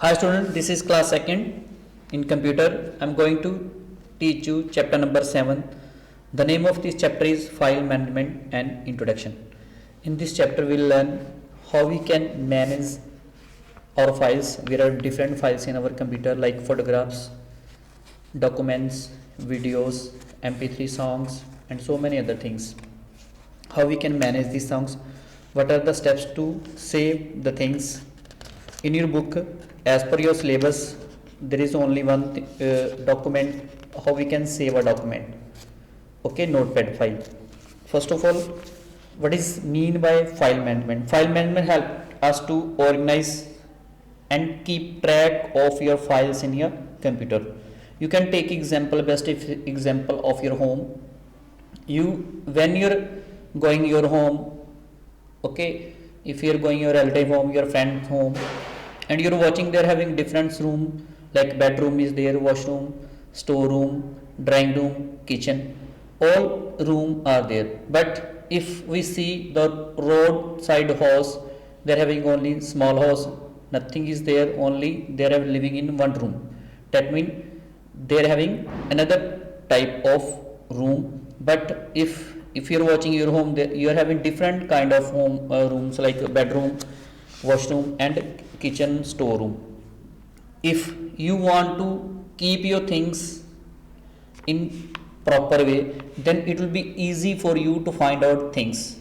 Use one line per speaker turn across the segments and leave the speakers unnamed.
Hi student, this is class 2nd in computer. I am going to teach you chapter number 7. The name of this chapter is file management and introduction. In this chapter we will learn how we can manage our files. There are different files in our computer like photographs, documents, videos, mp3 songs and so many other things. How we can manage these songs, what are the steps to save the things in your book. As per your syllabus there is only one document how we can save a document. Okay, notepad file. First of all, what is mean by file management? File management help us to organize and keep track of your files in your computer. You can take best example of your home. You when you're going your home, okay, if you're going your relative home, your friend's home, and you're watching they're having different room, like bedroom is there, washroom, storeroom, drawing room, kitchen, all room are there. But if we see the roadside house, they're having only small house, nothing is there, only they're living in one room. That means they're having another type of room. But if you're watching your home, you're having different kind of home rooms like bedroom, washroom and kitchen, storeroom. If you want to keep your things in proper way, then it will be easy for you to find out things.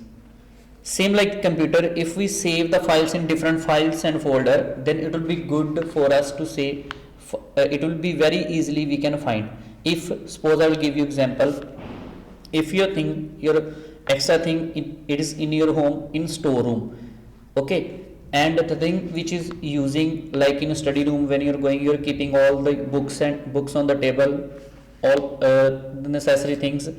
Same like computer, if we save the files in different files and folder, then it will be good for us to say it will be very easily we can find. If suppose I will give you example, if your thing, your extra thing, it is in your home in storeroom, okay, and the thing which is using like in a study room, when you're going, you're keeping all the books on the table, all the necessary things.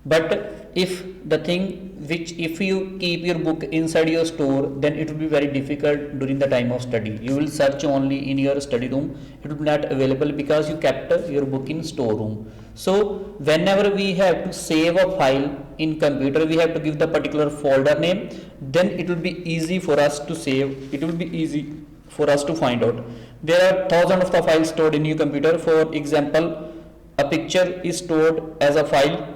But if the thing which, if you keep your book inside your store, then it will be very difficult during the time of study. You will search only in your study room, it will be not available because you kept your book in storeroom. So whenever we have to save a file in computer, we have to give the particular folder name, then it will be easy for us to save, it will be easy for us to find out. There are thousands of the files stored in your computer. For example, a picture is stored as a file,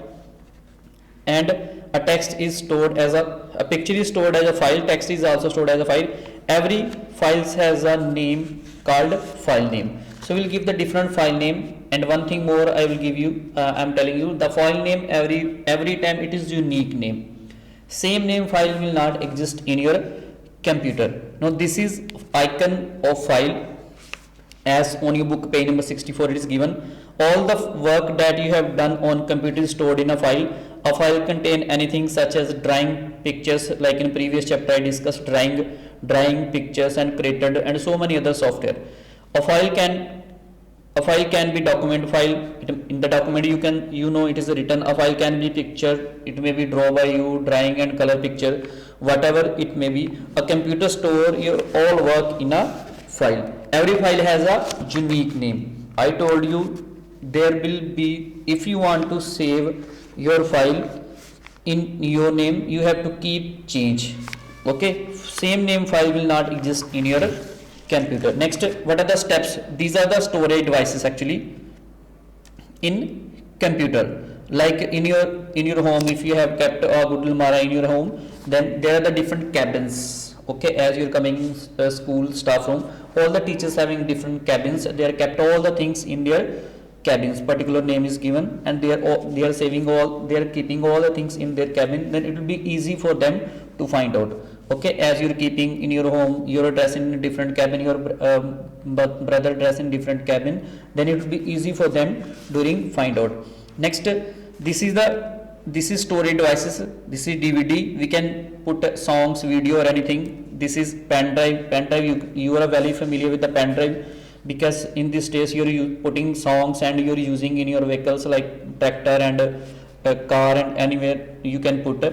and a text is stored as a picture is stored as a file, text is also stored as a file. Every file has a name called file name. So we'll give the different file name. And one thing more I will give you, I'm telling you the file name, every time it is unique name. Same name file will not exist in your computer. Now this is icon of file, as on your book page number 64 it is given. All the work that you have done on computer is stored in a file. A file contain anything such as drawing, pictures, like in previous chapter I discussed drawing pictures and created and so many other software. A file can be document file. In the document you know it is written. A file can be picture, it may be draw by you, drawing and color picture, whatever it may be. A computer store your all work in a file. Every file has a unique name. I told you there will be, if you want to save your file in your name, you have to keep change. Okay, same name file will not exist in your computer. Next, what are the steps? These are the storage devices actually in computer. Like in your home, if you have kept a good almara in your home, then there are the different cabins. Okay, as you're coming school staff room, all the teachers having different cabins. They are kept all the things in their cabins, particular name is given, and they are saving all, they are keeping all the things in their cabin. Then it will be easy for them to find out. Okay, as you're keeping in your home, your dress in a different cabin, your brother dress in different cabin, then it will be easy for them during find out. Next, this is storage devices. This is DVD, we can put songs, video or anything. This is pen drive. You are very familiar with the pen drive, because in this days you're putting songs and you're using in your vehicles like tractor and car, and anywhere you can put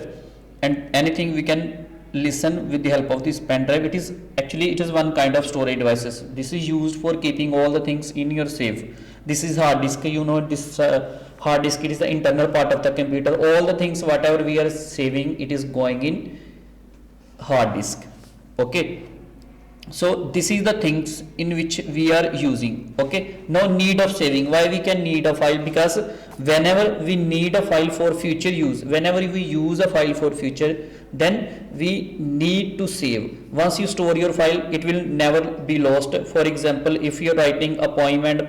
and anything we can listen with the help of this pen drive. It is one kind of storage devices. This is used for keeping all the things in your safe. This is hard disk. You know this hard disk, it is the internal part of the computer. All the things whatever we are saving, it is going in hard disk. Okay, So this is the things in which we are using. Okay, no need of saving. Why we can need a file? Because whenever we need a file for future use, whenever we use a file for future, then we need to save. Once you store your file, it will never be lost. For example, if you are writing a poem and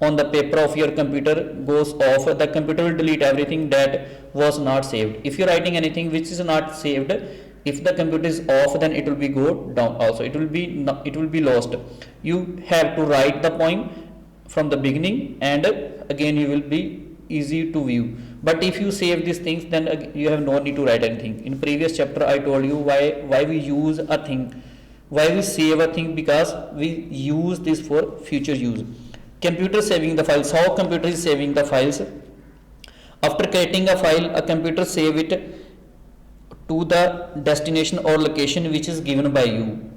on the paper of your computer goes off, the computer will delete everything that was not saved. If you are writing anything which is not saved, if the computer is off, then it will be go down also, it will be lost. You have to write the poem from the beginning, and again you will be easy to view. But if you save these things, then you have no need to write anything. In previous chapter I told you why we use a thing, why we save a thing, because we use this for future use. Computer saving the files. How computer is saving the files? After creating a file, a computer save it to the destination or location which is given by you.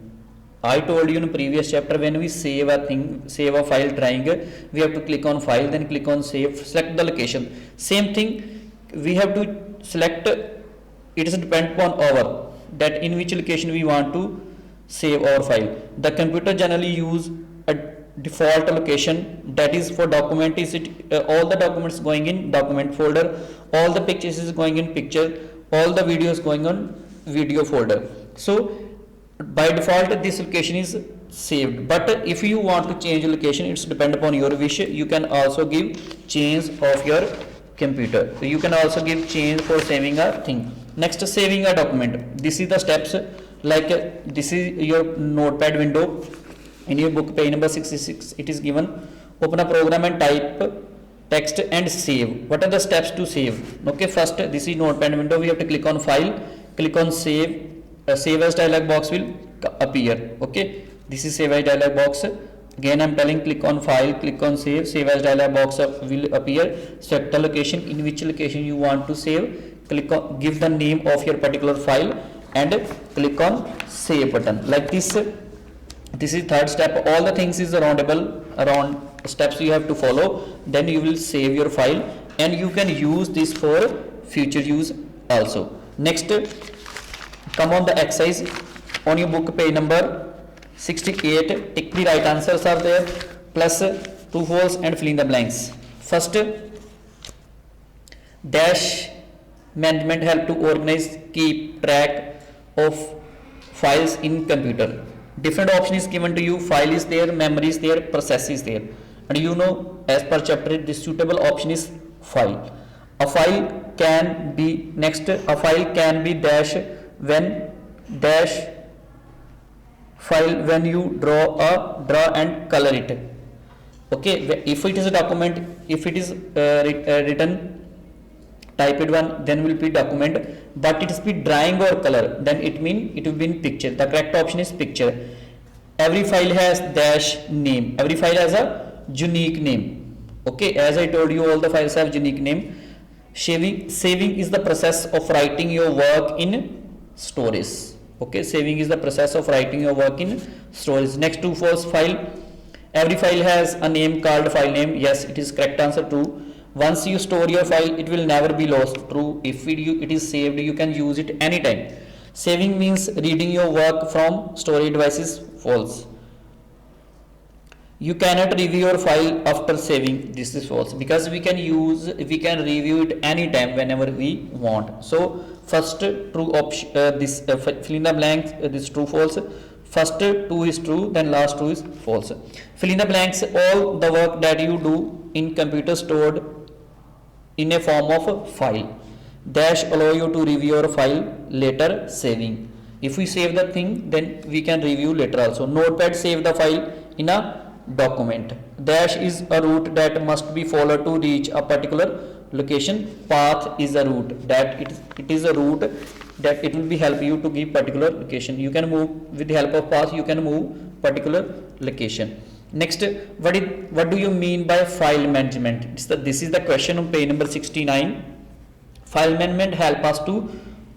I told you in previous chapter, when we save a thing, save a file drawing, we have to click on file, then click on save, select the location. Same thing, we have to select, it is depend upon our, that in which location we want to save our file. The computer generally use a default location, that is for document, is it all the documents going in document folder, all the pictures is going in picture, all the videos going on video folder. So by default this location is saved, but if you want to change location, it's depend upon your wish. You can also give change of your computer, so you can also give change for saving a thing. Next, saving a document. This is the steps, like this is your notepad window. In your book page number 66 it is given, open a program and type text and save. What are the steps to save? Okay, first this is notepad window, we have to click on file, click on save. Save as dialog box will appear. Okay, this is save as dialog box. Again I'm telling, click on file, click on save as dialog box will appear. Select the location, in which location you want to save, click on, give the name of your particular file and click on save button. Like this is third step. All the things is around steps you have to follow, then you will save your file and you can use this for future use also. Next, come on the exercise. On your book page number 68, tick the right answers are there, plus true false and fill in the blanks. First, dash management help to organize, keep track of files in computer. Different option is given to you, file is there, memory is there, process is there, and you know as per chapter the suitable option is file. A file can be, next, a file can be dash when dash file when you draw and color it. Okay, if it is a document, if it is written typed one, then will be document, but it is be drawing or color, then it mean it will be in picture. The correct option is picture. Every file has dash name, every file has a unique name. Okay, as I told you, all the files have unique name. Saving is the process of writing your work in storage. Okay, saving is the process of writing your work in storage. Next, true false file. Every file has a name called file name. Yes, it is correct answer, true. Once you store your file, it will never be lost, true. If it is saved, you can use it anytime. Saving means reading your work from storage devices, false. You cannot review your file after saving, this is false, because we can review it anytime whenever we want. So first true option, fill in the blanks, this true false. First two is true, then last two is false. Fill in the blanks. All the work that you do in computer stored in a form of a file. Dash allow you to review your file later, saving. If we save the thing, then we can review later also. Notepad save the file in a document. Dash is a route that must be followed to reach a particular location. Path is a route that it is a route that it will be help you to give particular location. You can move with the help of path, you can move particular location. Next, what do you mean by file management? This is the question on page number 69. File management help us to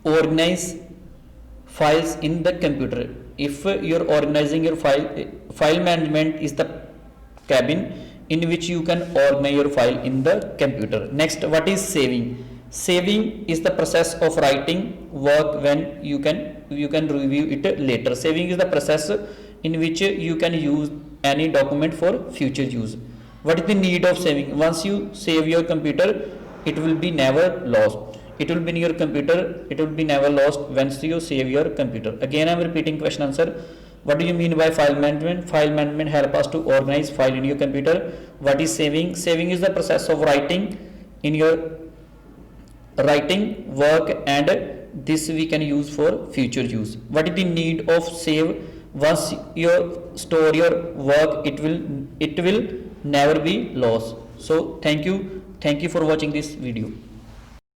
organize files in the computer. If you're organizing your file management is the cabin in which you can organize your file in the computer. Next, what is saving? Saving is the process of writing work when you can review it later. Saving is the process in which you can use any document for future use. What is the need of saving? Once you save your computer, it will be never lost. It will be in your computer, it will be never lost once you save your computer. Again I am repeating question answer. What do you mean by file management? File management help us to organize file in your computer. What is saving? Saving is the process of writing in your writing work, and this we can use for future use. What is the need of save? Once you store your work, it will never be lost. So thank you for watching this video.